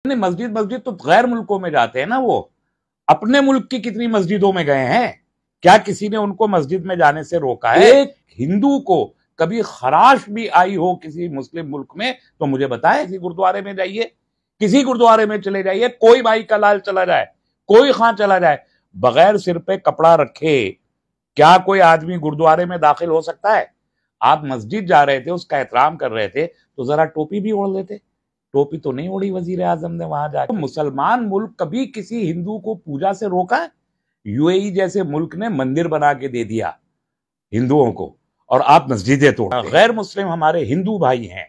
मस्जिद मस्जिद तो गैर मुल्कों में जाते हैं ना, वो अपने मुल्क की कितनी मस्जिदों में गए हैं? क्या किसी ने उनको मस्जिद में जाने से रोका है? एक हिंदू को कभी खराश भी आई हो किसी मुस्लिम मुल्क में तो मुझे बताएं। किसी गुरुद्वारे में जाइए, किसी गुरुद्वारे में चले जाइए, कोई भाई का लाल चला जाए, कोई खां चला जाए, बगैर सिर पे कपड़ा रखे क्या कोई आदमी गुरुद्वारे में दाखिल हो सकता है? आप मस्जिद जा रहे थे, उसका एहतराम कर रहे थे, तो जरा टोपी भी ओढ़ लेते। टोपी तो नहीं ओढ़ी वजीर आजम ने वहां जाकर। तो मुसलमान मुल्क कभी किसी हिंदू को पूजा से रोका है? यूएई जैसे मुल्क ने मंदिर बना के दे दिया हिंदुओं को, और आप मस्जिदें तोड़। गैर मुस्लिम हमारे हिंदू भाई हैं,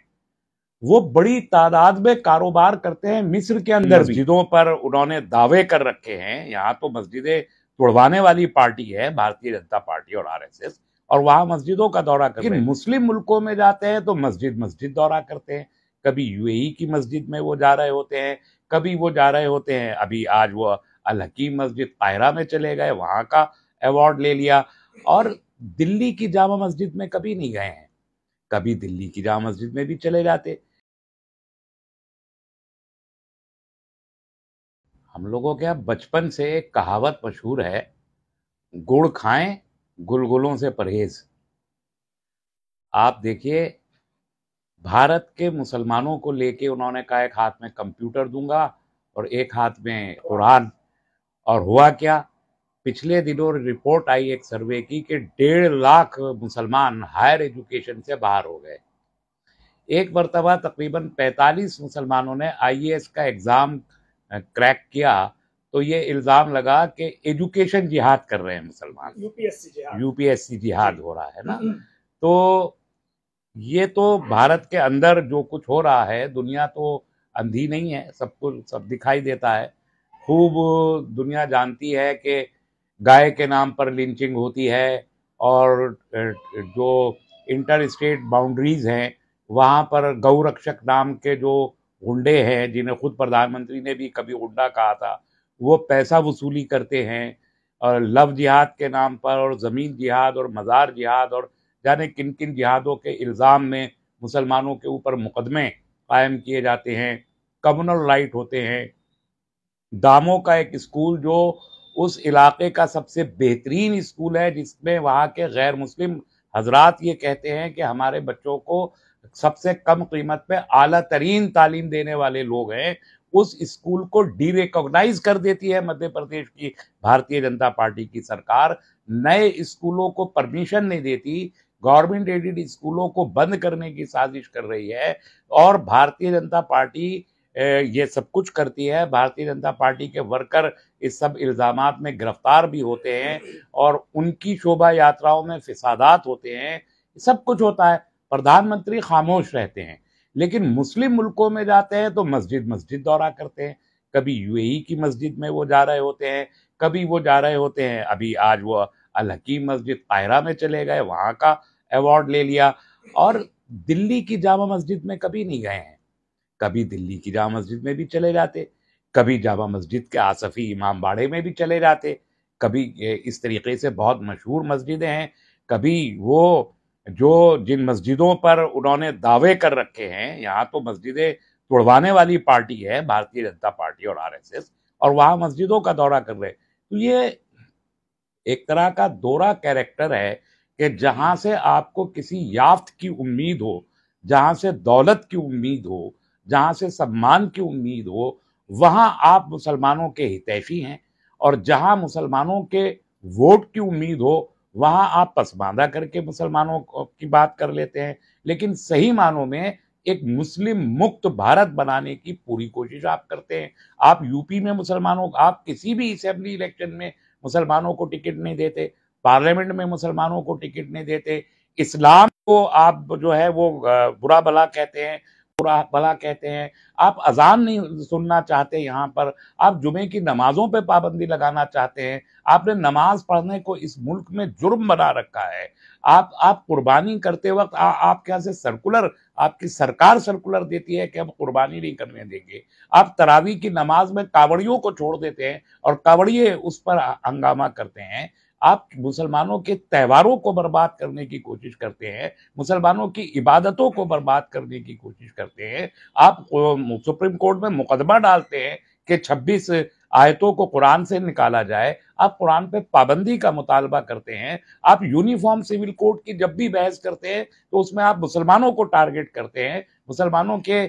वो बड़ी तादाद में कारोबार करते हैं मिस्र के अंदर। मस्जिदों पर उन्होंने दावे कर रखे हैं। यहाँ तो मस्जिदें तोड़वाने वाली पार्टी है भारतीय जनता पार्टी और आरएसएस, और वहां मस्जिदों का दौरा करते हैं। लेकिन मुस्लिम मुल्कों में जाते हैं तो मस्जिद मस्जिद दौरा करते हैं। कभी यूएई की मस्जिद में वो जा रहे होते हैं, कभी वो जा रहे होते हैं, अभी आज वो अल हकीम मस्जिद कायरा में चले गए, वहां का अवार्ड ले लिया। और दिल्ली की जामा मस्जिद में कभी नहीं गए हैं, कभी दिल्ली की जामा मस्जिद में भी चले जाते। हम लोगों के यहाँ बचपन से एक कहावत मशहूर है, गुड़ खाएं गुलगुलों से परहेज। आप देखिए, भारत के मुसलमानों को लेके उन्होंने कहा एक हाथ में कंप्यूटर दूंगा और एक हाथ में कुरान, और हुआ क्या? पिछले दिनों रिपोर्ट आई एक सर्वे की कि 1.5 लाख मुसलमान हायर एजुकेशन से बाहर हो गए। एक मरतबा तकरीबन 45 मुसलमानों ने आईएएस का एग्जाम क्रैक किया, तो ये इल्जाम लगा कि एजुकेशन जिहाद कर रहे हैं मुसलमान, यूपीएससी जिहाद हो रहा है ना। तो ये तो भारत के अंदर जो कुछ हो रहा है, दुनिया तो अंधी नहीं है, सबको सब दिखाई देता है। खूब दुनिया जानती है कि गाय के नाम पर लिंचिंग होती है, और जो इंटर स्टेट बाउंड्रीज हैं वहाँ पर गौ रक्षक नाम के जो गुंडे हैं, जिन्हें खुद प्रधानमंत्री ने भी कभी गुंडा कहा था, वो पैसा वसूली करते हैं, और लव जिहाद के नाम पर, और ज़मीन जिहाद और मज़ार जिहाद और जाने किन किन जिहादों के इल्ज़ाम में मुसलमानों के ऊपर मुकदमे कायम किए जाते हैं। कम्युनल राइट होते हैं। दामों का एक स्कूल जो उस इलाके का सबसे बेहतरीन स्कूल है, जिसमें वहाँ के गैर मुस्लिम हजरात ये कहते हैं कि हमारे बच्चों को सबसे कम कीमत पे आला तरीन तालीम देने वाले लोग हैं, उस स्कूल को डीरिकॉग्नाइज कर देती है मध्य प्रदेश की भारतीय जनता पार्टी की सरकार। नए स्कूलों को परमिशन नहीं देती, गवर्नमेंट एडेड स्कूलों को बंद करने की साजिश कर रही है, और भारतीय जनता पार्टी ये सब कुछ करती है। भारतीय जनता पार्टी के वर्कर इस सब इल्जामात में गिरफ्तार भी होते हैं, और उनकी शोभा यात्राओं में फिसादात होते हैं, सब कुछ होता है। प्रधानमंत्री खामोश रहते हैं। लेकिन मुस्लिम मुल्कों में जाते हैं तो मस्जिद मस्जिद दौरा करते हैं। कभी यूएई की मस्जिद में वो जा रहे होते हैं, कभी वो जा रहे होते हैं, अभी आज वो अल हकीम मस्जिद कायरा में चले गए, वहां का अवार्ड ले लिया। और दिल्ली की जामा मस्जिद में कभी नहीं गए हैं, कभी दिल्ली की जामा मस्जिद में भी चले जाते, कभी जामा मस्जिद के आसफी इमाम बाड़े में भी चले जाते, कभी इस तरीके से बहुत मशहूर मस्जिदें हैं, कभी वो जो जिन मस्जिदों पर उन्होंने दावे कर रखे हैं, यहाँ तो मस्जिदें तोड़वाने वाली पार्टी है भारतीय जनता पार्टी और आरएसएस, और वहाँ मस्जिदों का दौरा कर रहे। तो ये एक तरह का दोहरा कैरेक्टर है कि जहां से आपको किसी याफ्त की उम्मीद हो, जहां से दौलत की उम्मीद हो, जहां से सम्मान की उम्मीद हो, वहां आप मुसलमानों के हितैषी हैं, और जहां मुसलमानों के वोट की उम्मीद हो, वहां आप पसमानदा करके मुसलमानों की बात कर लेते हैं। लेकिन सही मानों में एक मुस्लिम मुक्त भारत बनाने की पूरी कोशिश आप करते हैं। आप यूपी में मुसलमानों, आप किसी भी असेंबली इलेक्शन में मुसलमानों को टिकट नहीं देते, पार्लियामेंट में मुसलमानों को टिकट नहीं देते, इस्लाम को आप जो है वो बुरा भला कहते हैं, बुरा भला कहते हैं। आप अजान नहीं सुनना चाहते, यहाँ पर आप जुमे की नमाजों पे पाबंदी लगाना चाहते हैं। आपने नमाज पढ़ने को इस मुल्क में जुर्म बना रखा है। आप कुर्बानी करते वक्त आपके यहाँ से सर्कुलर, आपकी सरकार सर्कुलर देती है कि हम कुर्बानी नहीं करने देंगे। आप तरावी की नमाज में कावड़ियों को छोड़ देते हैं और कावड़िए उस पर हंगामा करते हैं। आप मुसलमानों के त्योहारों को बर्बाद करने की कोशिश करते हैं, मुसलमानों की इबादतों को बर्बाद करने की कोशिश करते हैं। आप सुप्रीम कोर्ट में मुकदमा डालते हैं कि 26 आयतों को कुरान से निकाला जाए। आप कुरान पे पाबंदी का मुतालबा करते हैं। आप यूनिफॉर्म सिविल कोड की जब भी बहस करते हैं तो उसमें आप मुसलमानों को टारगेट करते हैं, मुसलमानों के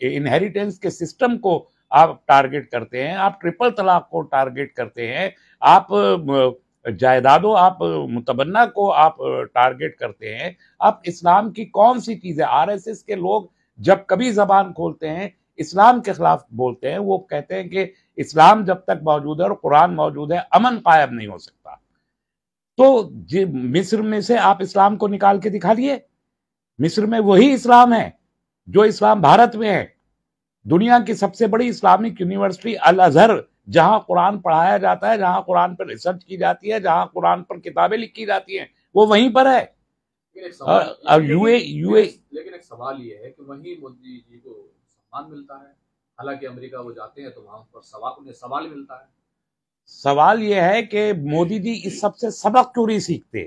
इनहेरिटेंस के सिस्टम को आप टारगेट करते हैं, आप ट्रिपल तलाक को टारगेट करते हैं, आप जायदादों, आप मुतबन्ना को आप टारगेट करते हैं। आप इस्लाम की कौन सी चीजें, आरएसएस के लोग जब कभी जबान खोलते हैं इस्लाम के खिलाफ बोलते हैं, वो कहते हैं कि इस्लाम जब तक मौजूद है और कुरान मौजूद है अमन कायम नहीं हो सकता। तो मिस्र में से आप इस्लाम को निकाल के दिखा दिए। मिस्र में वही इस्लाम है जो इस्लाम भारत में है। दुनिया की सबसे बड़ी इस्लामिक यूनिवर्सिटी अल अजहर, जहां कुरान पढ़ाया जाता है, जहां कुरान पर रिसर्च की जाती है, जहां कुरान पर किताबें लिखी जाती हैं, वो वहीं पर है। लेकिन एक सवाल ये है कि वहीं मोदी जी को सम्मान मिलता है, हालांकि अमेरिका वो जाते हैं तो वहां पर उन्हें सवाल मिलता है। सवाल ये है कि मोदी जी इस सबसे सबक क्यों नहीं सीखते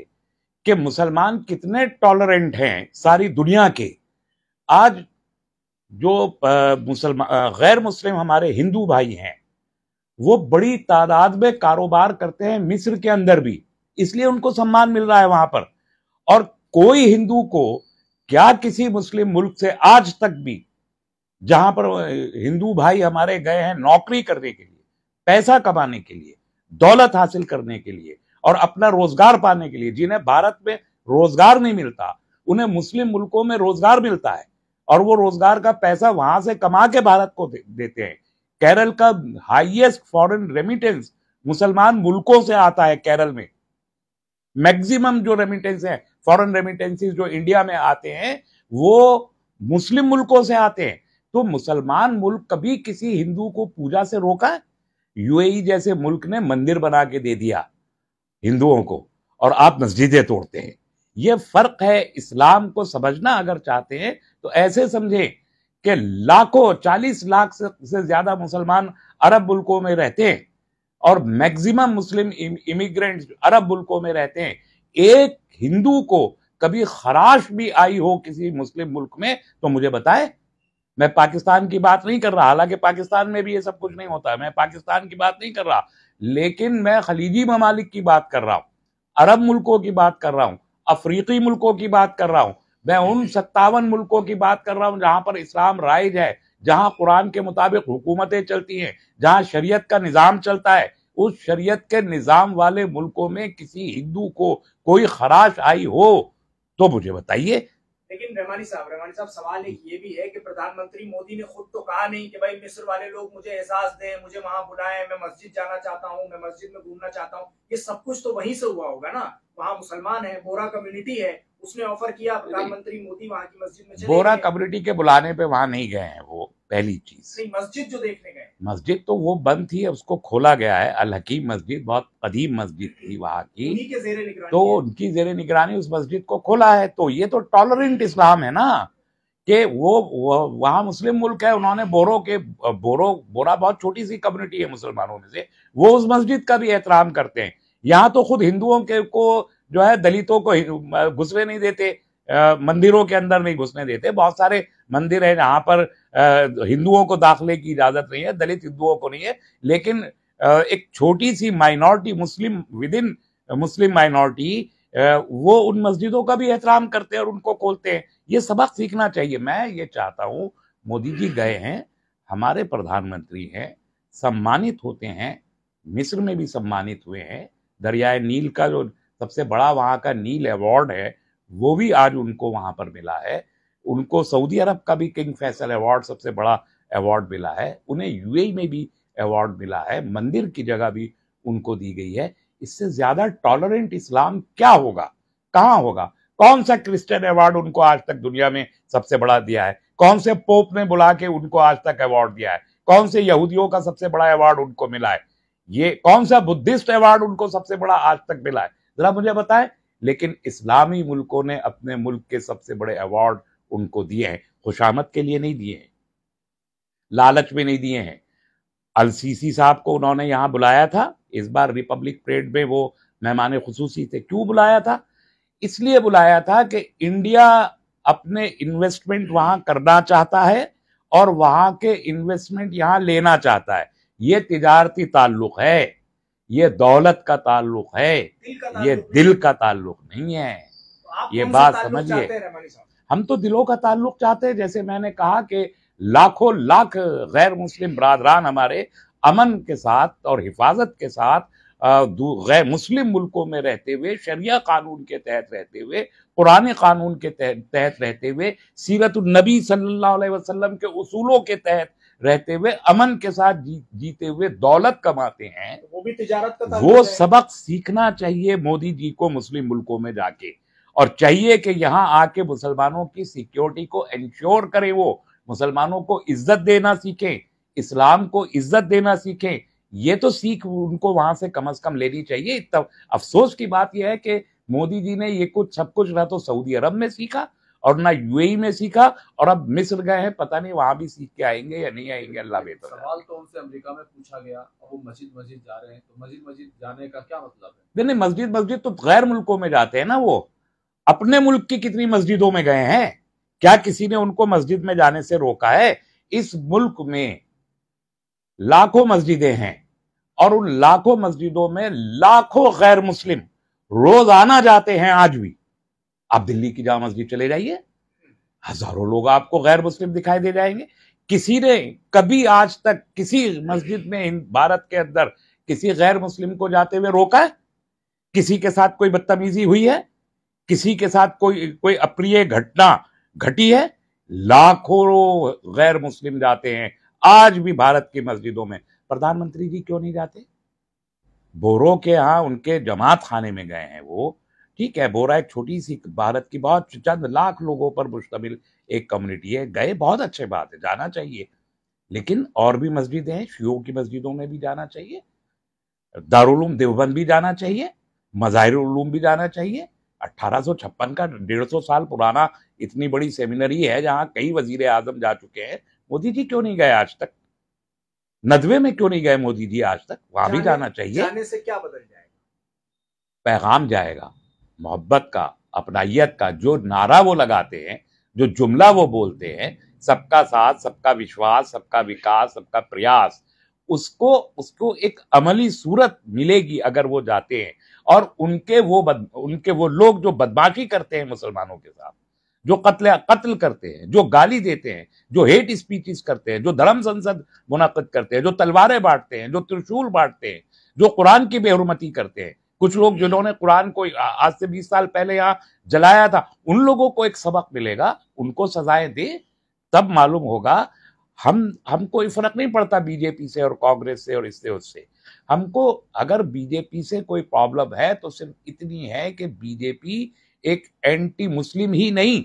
कि मुसलमान कितने टॉलरेंट हैं सारी दुनिया के। आज जो मुसलमान गैर मुस्लिम हमारे हिंदू भाई हैं वो बड़ी तादाद में कारोबार करते हैं मिस्र के अंदर भी, इसलिए उनको सम्मान मिल रहा है वहां पर। और कोई हिंदू को क्या किसी मुस्लिम मुल्क से आज तक भी, जहां पर हिंदू भाई हमारे गए हैं नौकरी करने के लिए, पैसा कमाने के लिए, दौलत हासिल करने के लिए और अपना रोजगार पाने के लिए, जिन्हें भारत में रोजगार नहीं मिलता उन्हें मुस्लिम मुल्कों में रोजगार मिलता है और वो रोजगार का पैसा वहां से कमा के भारत को देते हैं। केरल का हाईएस्ट फॉरेन रेमिटेंस मुसलमान मुल्कों से आता है। केरल में मैक्सिमम जो रेमिटेंस है, फॉरेन रेमिटेंसेस जो इंडिया में आते हैं वो मुस्लिम मुल्कों से आते हैं। तो मुसलमान मुल्क कभी किसी हिंदू को पूजा से रोका है? यूएई जैसे मुल्क ने मंदिर बना के दे दिया हिंदुओं को और आप मस्जिदें तोड़ते हैं। यह फर्क है। इस्लाम को समझना अगर चाहते हैं तो ऐसे समझें कि लाखों 40 लाख से ज्यादा मुसलमान अरब मुल्कों में रहते हैं और मैक्सिमम मुस्लिम इमिग्रेंट्स अरब मुल्कों में रहते हैं। एक हिंदू को कभी खराश भी आई हो किसी मुस्लिम मुल्क में तो मुझे बताए। मैं पाकिस्तान की बात नहीं कर रहा, हालांकि पाकिस्तान में भी ये सब कुछ नहीं होता है, मैं पाकिस्तान की बात नहीं कर रहा, लेकिन मैं खलीजी ममालिक की बात कर रहा हूं, अरब मुल्कों की बात कर रहा हूं, अफ्रीकी मुल्कों की बात कर रहा हूं। मैं उन 57 मुल्कों की बात कर रहा हूं जहां पर इस्लाम राइज है, जहां कुरान के मुताबिक हुकूमतें चलती हैं, जहां शरीयत का निजाम चलता है। उस शरीयत के निजाम वाले मुल्कों में किसी हिंदू को कोई खराश आई हो तो मुझे बताइए। लेकिन रहमानी साहब सवाल एक ये भी है कि प्रधानमंत्री मोदी ने खुद तो कहा नहीं कि भाई मिस्र वाले लोग मुझे एहसास दें, मुझे वहां बुलाएं, मैं मस्जिद जाना चाहता हूं, मैं मस्जिद में घूमना चाहता हूं। ये सब कुछ तो वहीं से हुआ होगा ना। वहां मुसलमान है, बोरा कम्युनिटी है, उसने ऑफर किया, प्रधानमंत्री मोदी वहां की मस्जिद में चले बोरा कम्युनिटी के बुलाने पे वहां नहीं गए हैं वो, पहली चीज। नहीं, मस्जिद जो देखने गए, मस्जिद तो वो बंद थी, उसको खोला गया है। अल हकीम मस्जिद बहुत कदीम मस्जिद थी वहां की, उन्हीं के ज़ेरे निगरानी, तो उनकी जेरे निगरानी उस मस्जिद को खोला है। तो ये तो टॉलरेंट इस्लाम है ना कि वो वहां मुस्लिम मुल्क है, उन्होंने बोरा बहुत छोटी सी कम्युनिटी है मुसलमानों में से, वो उस मस्जिद का भी एहतराम करते हैं। यहाँ तो खुद हिंदुओं के को जो है दलितों को घुसने नहीं देते, मंदिरों के अंदर नहीं घुसने देते। बहुत सारे मंदिर है जहां पर हिंदुओं को दाखिले की इजाजत नहीं है, दलित हिंदुओं को नहीं है, लेकिन एक छोटी सी minority Muslim within Muslim minority वो उन मस्जिदों का भी एहतराम करते हैं और उनको खोलते हैं। ये सबक सीखना चाहिए। मैं ये चाहता हूं, मोदी जी गए हैं, हमारे प्रधानमंत्री हैं, सम्मानित होते हैं, मिस्र में भी सम्मानित हुए हैं। दरियाए नील का जो सबसे बड़ा वहां का नील अवार्ड है वो भी आज उनको वहां पर मिला है। उनको सऊदी अरब का भी किंग फैसल अवार्ड सबसे बड़ा अवार्ड मिला है, उन्हें यूएई में भी अवार्ड मिला है, मंदिर की जगह भी उनको दी गई है। इससे ज्यादा टॉलरेंट इस्लाम क्या होगा, कहां होगा? कौन सा क्रिश्चियन अवार्ड उनको आज तक दुनिया में सबसे बड़ा दिया है? कौन से पोप ने बुला के उनको आज तक अवार्ड दिया है? कौन से यहूदियों का सबसे बड़ा अवार्ड उनको मिला है? ये कौन सा बुद्धिस्ट अवार्ड उनको सबसे बड़ा आज तक मिला है? जरा मुझे बताएं। लेकिन इस्लामी मुल्कों ने अपने मुल्क के सबसे बड़े अवार्ड उनको दिए हैं, खुशामद के लिए नहीं दिए हैं, लालच में नहीं दिए हैं। अल सीसी साहब को उन्होंने यहां बुलाया था, इस बार रिपब्लिक परेड में वो मेहमान खुसूसी थे। क्यों बुलाया था? इसलिए बुलाया था कि इंडिया अपने इन्वेस्टमेंट वहां करना चाहता है और वहां के इन्वेस्टमेंट यहां लेना चाहता है। ये तिजारती ताल्लुक है, ये दौलत का ताल्लुक है, ये दिल का ताल्लुक नहीं है। ये बात समझिए। हम तो दिलों का ताल्लुक चाहते हैं। जैसे मैंने कहा कि लाखों लाख गैर मुस्लिम बरादरान हमारे अमन के साथ और हिफाजत के साथ गैर मुस्लिम मुल्कों में रहते हुए, शरिया कानून के तहत रहते हुए, कुरानी कानून के तहत रहते हुए, सीरत नबी सल्लल्लाहु अलैहि वसल्लम के उसूलों के तहत रहते हुए अमन के साथ जीते हुए दौलत कमाते हैं। वो भी तिजारत का वो सबक सीखना चाहिए मोदी जी को मुस्लिम मुल्कों में जाके, और चाहिए कि यहाँ आके मुसलमानों की सिक्योरिटी को इंश्योर करें, वो मुसलमानों को इज्जत देना सीखें, इस्लाम को इज्जत देना सीखें। ये तो सीख उनको वहां से कम से कम लेनी चाहिए। तब अफसोस की बात यह है कि मोदी जी ने ये कुछ सब कुछ ना तो सऊदी अरब में सीखा और ना यूएई में सीखा, और अब मिस्र गए हैं, पता नहीं वहां भी सीख के आएंगे या नहीं आएंगे, अल्लाह बेहतर। सवाल तो उनसे अमेरिका में पूछा गया और वो मस्जिद जा रहे हैं, तो मस्जिद जाने का क्या मतलब है? नहीं, मस्जिद तो गैर मुल्कों में जाते हैं ना, वो अपने मुल्क की कितनी मस्जिदों में गए हैं? क्या किसी ने उनको मस्जिद में जाने से रोका है? इस मुल्क में लाखों मस्जिदें हैं और उन लाखों मस्जिदों में लाखों गैर मुस्लिम रोजाना जाते हैं आज भी। आप दिल्ली की जामा मस्जिद चले जाइए, हजारों लोग आपको गैर मुस्लिम दिखाई दे जाएंगे। किसी ने कभी आज तक किसी मस्जिद में भारत के अंदर किसी गैर मुस्लिम को जाते हुए रोका है? किसी के साथ कोई बदतमीजी हुई है? किसी के साथ कोई अप्रिय घटना घटी है? लाखों गैर मुस्लिम जाते हैं आज भी भारत की मस्जिदों में। प्रधानमंत्री जी क्यों नहीं जाते? बोरो के यहाँ उनके जमात खाने में गए हैं वो, ठीक है। बोरा एक छोटी सी भारत की बहुत चंद लाख लोगों पर मुश्तमिल एक कम्युनिटी है, गए, बहुत अच्छी बात है, जाना चाहिए। लेकिन और भी मस्जिदें हैं, शियों की मस्जिदों में भी जाना चाहिए, दारुल उलूम देवबंद भी जाना चाहिए, मज़ाहिरुल उलूम भी जाना चाहिए। 1856 का 150 साल पुराना इतनी बड़ी सेमिनरी है जहां कई वजीर आजम जा चुके हैं। मोदी जी क्यों नहीं गए आज तक? नदवे में क्यों नहीं गए मोदी जी आज तक? वहां भी जाना चाहिए। जाने से क्या बदल जाएगा? पैगाम जाएगा मोहब्बत का, अपनाइयत का। जो नारा वो लगाते हैं, जो जुमला वो बोलते हैं, सबका साथ, सबका विश्वास, सबका विकास, सबका प्रयास, उसको एक अमली सूरत मिलेगी अगर वो जाते हैं। और उनके वो लोग जो बदमाशी करते हैं मुसलमानों के साथ, जो कत्ल करते हैं, जो गाली देते हैं, जो हेट स्पीचेस करते हैं, जो धर्म संसद मुनक्किद करते हैं, जो तलवारें बांटते हैं, जो त्रिशूल बांटते हैं, जो कुरान की बेहुरमती करते हैं, कुछ लोग जिन्होंने कुरान को आज से 20 साल पहले यहां जलाया था, उन लोगों को एक सबक मिलेगा। उनको सजाएं दे, तब मालूम होगा। हम कोई फर्क नहीं पड़ता बीजेपी से और कांग्रेस से और इससे उससे। हमको अगर बीजेपी से कोई प्रॉब्लम है तो सिर्फ इतनी है कि बीजेपी एक एंटी मुस्लिम ही नहीं,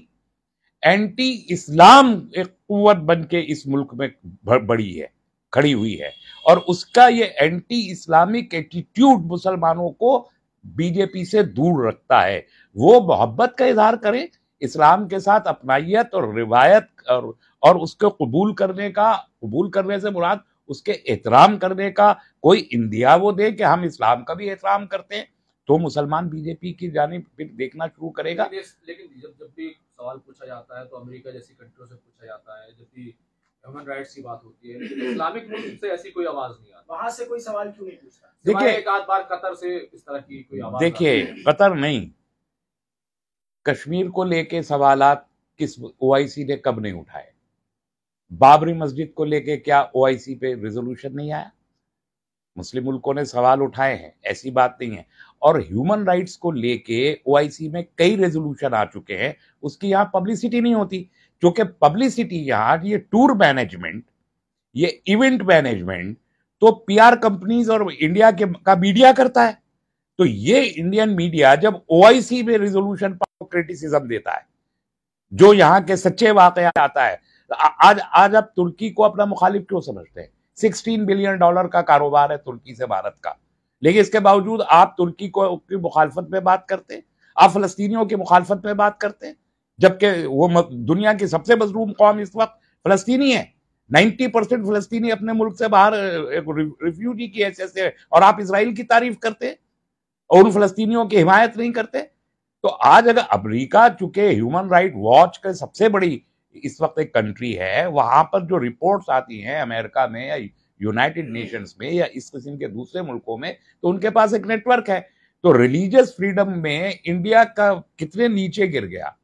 एंटी इस्लाम एक कुव्वत बन के इस मुल्क में बड़ी है, खड़ी हुई है। और उसका ये एंटी इस्लामिक एटीट्यूड मुसलमानों को बीजेपी से दूर रखता है। वो मोहब्बत का इजहार करें, इस्लाम के साथ अपनाइयत और रिवायत और उसको कबूल करने से मुराद उसके एहतराम करने का कोई इंदिया वो दे कि हम इस्लाम का भी एहतराम करते हैं, तो मुसलमान बीजेपी की जानिब फिर देखना शुरू करेगा। लेकिन जब भी सवाल पूछा जाता है तो अमेरिका जैसी कंट्रियों से पूछा जाता है, जब भी ह्यूमन राइट्स की बात होती है, लेकिन इस्लामिक मुल्क से ऐसी कोई आवाज नहीं आती। वहां से कोई सवाल क्यों नहीं पूछता? देखिए, एक आध बार कतर से इस तरह की कोई आवाज। देखिए, कतर नहीं, कश्मीर को लेके सवालात किस ओआईसी ने कब नहीं उठाए? बाबरी मस्जिद को लेके क्या ओआईसी पे रेजोल्यूशन नहीं आया? मुस्लिम मुल्कों ने सवाल उठाए हैं, ऐसी बात नहीं है। और ह्यूमन राइट्स को लेके ओआईसी में कई रेजोल्यूशन आ चुके हैं, उसकी यहाँ पब्लिसिटी नहीं होती, क्योंकि पब्लिसिटी यहाँ ये टूर मैनेजमेंट, ये इवेंट मैनेजमेंट तो पीआर कंपनीज और इंडिया का मीडिया करता है। तो ये इंडियन मीडिया जब ओआईसी में रेजोल्यूशन पर क्रिटिसिज्म देता है, जो यहाँ के सच्चे वाकया आता है, आज आप तुर्की को अपना मुखालिफ क्यों समझते हैं? $16 बिलियन का कारोबार है तुर्की से भारत का, लेकिन इसके बावजूद आप तुर्की को की मुखालफत में बात करते हैं, आप फलस्तीनियों की मुखालफत में बात करते हैं, जबकि वो दुनिया की सबसे मजलूम कौम इस वक्त फलस्तीनी है। 90% फलस्तीनी अपने मुल्क से बाहर एक रिफ्यूजी की हैसियत से, और आप इसराइल की तारीफ करते हैं। और उन फलस्तीनियों की हिमायत नहीं करते? तो आज अगर अमेरिका, चूंकि ह्यूमन राइट वॉच का सबसे बड़ी इस वक्त एक कंट्री है, वहां पर जो रिपोर्ट्स आती हैं अमेरिका में या यूनाइटेड नेशंस में या इस किस्म के दूसरे मुल्कों में, तो उनके पास एक नेटवर्क है। तो रिलीजियस फ्रीडम में इंडिया का कितने नीचे गिर गया,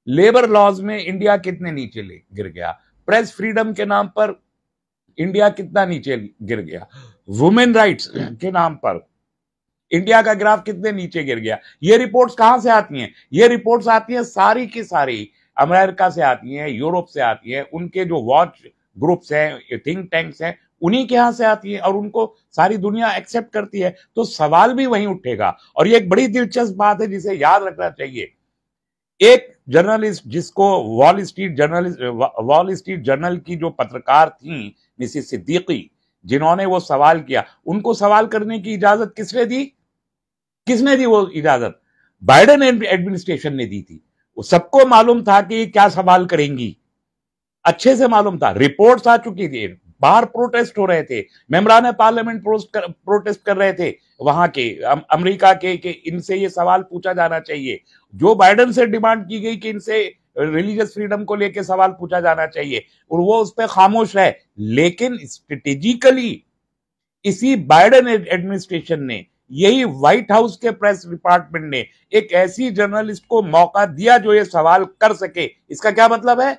लेबर लॉज में इंडिया कितने नीचे गिर गया, प्रेस फ्रीडम के नाम पर इंडिया कितना नीचे गिर गया, वुमेन राइट्स के नाम पर इंडिया का ग्राफ कितने नीचे गिर गया। ये रिपोर्ट्स कहां से आती हैं? ये रिपोर्ट्स आती हैं सारी की सारी अमेरिका से आती हैं, यूरोप से आती हैं, उनके जो वॉच ग्रुप्स हैं, थिंक टैंक्स हैं, उन्हीं के यहां से आती है और उनको सारी दुनिया एक्सेप्ट करती है। तो सवाल भी वहीं उठेगा। और ये एक बड़ी दिलचस्प बात है जिसे याद रखना चाहिए। एक जर्नलिस्ट जिसको वॉल स्ट्रीट जर्नल की जो पत्रकार थी मिसिस सिद्दीकी, जिन्होंने वो सवाल किया, उनको सवाल करने की इजाजत किसने दी? किसने दी वो इजाजत? बाइडेन एडमिनिस्ट्रेशन ने दी थी। वो सबको मालूम था कि क्या सवाल करेंगी, अच्छे से मालूम था, रिपोर्ट्स आ चुकी थी, बाहर प्रोटेस्ट हो रहे थे, मेंबरान पार्लियामेंट प्रोटेस्ट कर रहे थे वहां के अमेरिका के कि इनसे ये सवाल पूछा जाना चाहिए। जो बाइडेन से डिमांड की गई कि इनसे रिलीजियस फ्रीडम को लेकर सवाल पूछा जाना चाहिए और वो उस पर खामोश है। लेकिन स्ट्रेटेजिकली इसी बाइडेन एडमिनिस्ट्रेशन ने, यही व्हाइट हाउस के प्रेस डिपार्टमेंट ने एक ऐसी जर्नलिस्ट को मौका दिया जो ये सवाल कर सके। इसका क्या मतलब है?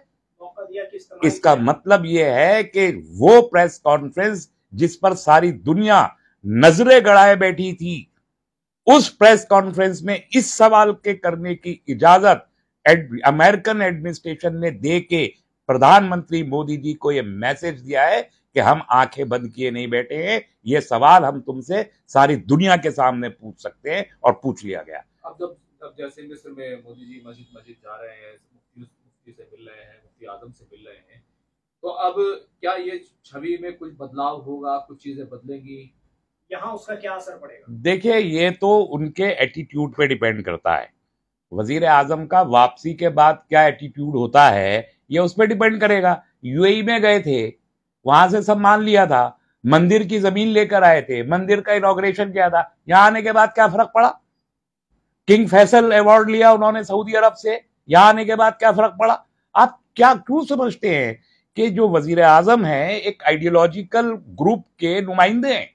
इसका मतलब यह है कि वो प्रेस कॉन्फ्रेंस जिस पर सारी दुनिया नजरें गड़ाए बैठी थी, उस प्रेस कॉन्फ्रेंस में इस सवाल के करने की इजाजत अमेरिकन एडमिनिस्ट्रेशन ने दे के प्रधानमंत्री मोदी जी को यह मैसेज दिया है कि हम आंखें बंद किए नहीं बैठे हैं, ये सवाल हम तुमसे सारी दुनिया के सामने पूछ सकते हैं और पूछ लिया गया। अब जब जैसे मिस्र में मोदी जी मस्जिद जा रहे हैं, मुफ्ती से मिल रहे हैं, मुफ्ती आजम से मिल रहे हैं, तो अब क्या ये छवि में कुछ बदलाव होगा, कुछ चीजें बदलेंगी, यहाँ उसका क्या असर पड़ेगा? देखिए, ये तो उनके एटीट्यूड पे डिपेंड करता है। वजीर आजम का वापसी के बाद क्या एटीट्यूड होता है ये उस पर डिपेंड करेगा। यूएई में गए थे, वहां से सम्मान लिया था, मंदिर की जमीन लेकर आए थे, मंदिर का इनॉग्रेशन किया था, यहां आने के बाद क्या फर्क पड़ा? किंग फैसल अवार्ड लिया उन्होंने सऊदी अरब से, यहां आने के बाद क्या फर्क पड़ा? आप क्या क्यों समझते हैं कि जो वजीर आजम है एक आइडियोलॉजिकल ग्रुप के नुमाइंदे हैं?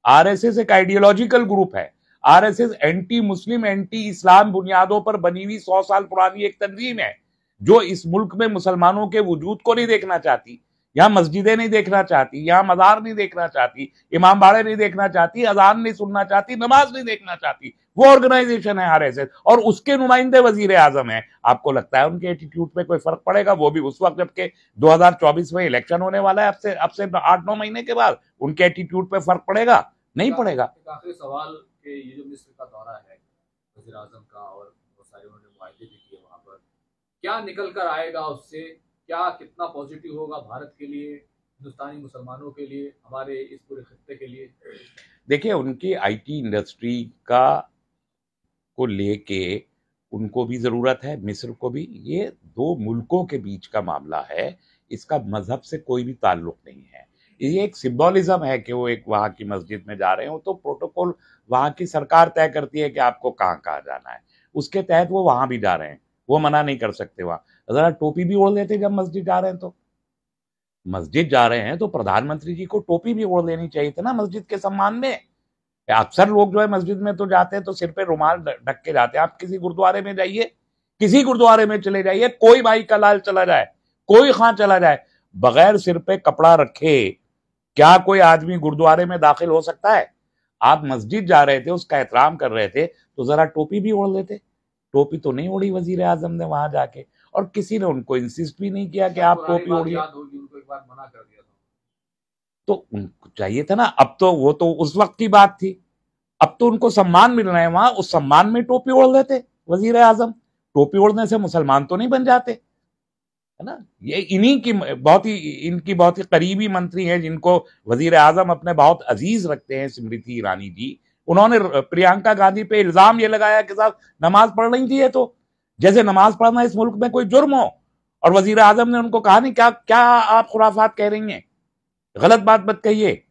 आरएसएस एक आइडियोलॉजिकल ग्रुप है। आरएसएस एंटी मुस्लिम, एंटी इस्लाम बुनियादों पर बनी हुई 100 साल पुरानी एक तंजीम है जो इस मुल्क में मुसलमानों के वजूद को नहीं देखना चाहती, यहां मस्जिदें नहीं देखना चाहती, यहां मज़ार नहीं देखना चाहती, इमाम बाड़े नहीं देखना चाहती, अजान नहीं सुनना चाहती, नमाज नहीं देखना चाहती। वो ऑर्गेनाइजेशन है आरएसएस और उसके नुमाइंदे वजीर आजम है। आपको लगता है उनके एटीट्यूड पे कोई फर्क पड़ेगा? वो भी उस वक्त जबकि 2024 में इलेक्शन होने वाला है, अब से 8-9 महीने के बाद उनके एटीट्यूड पे फर्क पड़ेगा? नहीं पड़ेगा। आखिरी सवाल कि ये जो मिस्र का दौरा है वजीर आजम का और बहुत सारे उन्होंने मुआहदे भी किए, वहां पर क्या निकल कर आएगा उससे? क्या कितना पॉजिटिव होगा भारत के लिए, हिंदुस्तानी मुसलमानों के लिए, हमारे इस पूरे खित्ते के लिए? देखिए, उनकी आईटी इंडस्ट्री का को लेके उनको भी जरूरत है, मिस्र को भी। ये दो मुल्कों के बीच का मामला है, इसका मजहब से कोई भी ताल्लुक नहीं है। ये एक सिंबॉलिज्म है कि वो एक वहां की मस्जिद में जा रहे हो, तो प्रोटोकॉल वहां की सरकार तय करती है कि आपको कहाँ कहाँ जाना है, उसके तहत वो वहां भी जा रहे हैं, वो मना नहीं कर सकते। वहां जरा टोपी भी ओढ़ लेते जब मस्जिद जा रहे हैं, तो मस्जिद जा रहे हैं तो प्रधानमंत्री जी को टोपी भी ओढ़ लेनी चाहिए थी ना मस्जिद के सम्मान में। अक्सर लोग जो है मस्जिद में तो जाते हैं तो सिर पे रुमाल ढक के जाते हैं। आप किसी गुरुद्वारे में जाइए, किसी गुरुद्वारे में चले जाइए, कोई भाई का लाल चला जाए, कोई खां चला जाए, बगैर सिर पे कपड़ा रखे क्या कोई आदमी गुरुद्वारे में दाखिल हो सकता है? आप मस्जिद जा रहे थे, उसका एहतराम कर रहे थे, तो जरा टोपी भी ओढ़ लेते। टोपी तो नहीं ओढ़ी वजीर आजम ने वहां जाके, और किसी ने उनको इंसिस्ट भी नहीं किया कि आप टोपी ओढ़िए। उनको एक बार मना कर दिया था, तो उनको चाहिए था ना। अब तो वो तो उस वक्त की बात थी, अब तो उनको सम्मान मिल रहा है वहां, उस सम्मान में टोपी ओढ़ लेते वजीर आजम। टोपी ओढ़ने से मुसलमान तो नहीं बन जाते, है ना। ये इन्हीं की इनकी बहुत ही करीबी मंत्री हैं जिनको वजीर आजम अपने बहुत अजीज रखते हैं, स्मृति ईरानी जी। उन्होंने प्रियंका गांधी पे इल्जाम ये लगाया कि साहब नमाज पढ़ रही थी, ये तो जैसे नमाज पढ़ना इस मुल्क में कोई जुर्म हो। और वजीर आजम ने उनको कहा नहीं, क्या क्या आप खुराफात कह रही हैं, गलत बात मत कहिए,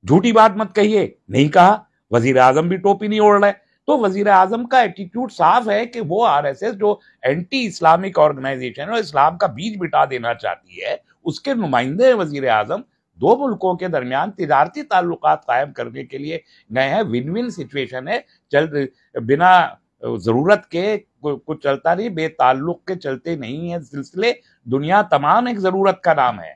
झूठी बात मत कहिए। नहीं कहा। वजीर आजम भी टोपी नहीं ओढ़ रहे। तो वजीर आजम का एटीट्यूड साफ है कि वो आरएसएस जो एंटी इस्लामिक ऑर्गेनाइजेशन है और इस्लाम का बीज मिटा देना चाहती है, उसके नुमाइंदे हैं वजीर आजम। दो मुल्कों के दरमियान तिजारती ताल्लुकात कायम करने के लिए गए हैं। विन विन सिचुएशन है। चल बिना जरूरत के कुछ चलता नहीं, बेताल्लुक के चलते नहीं है सिलसिले। दुनिया तमाम एक जरूरत का नाम है।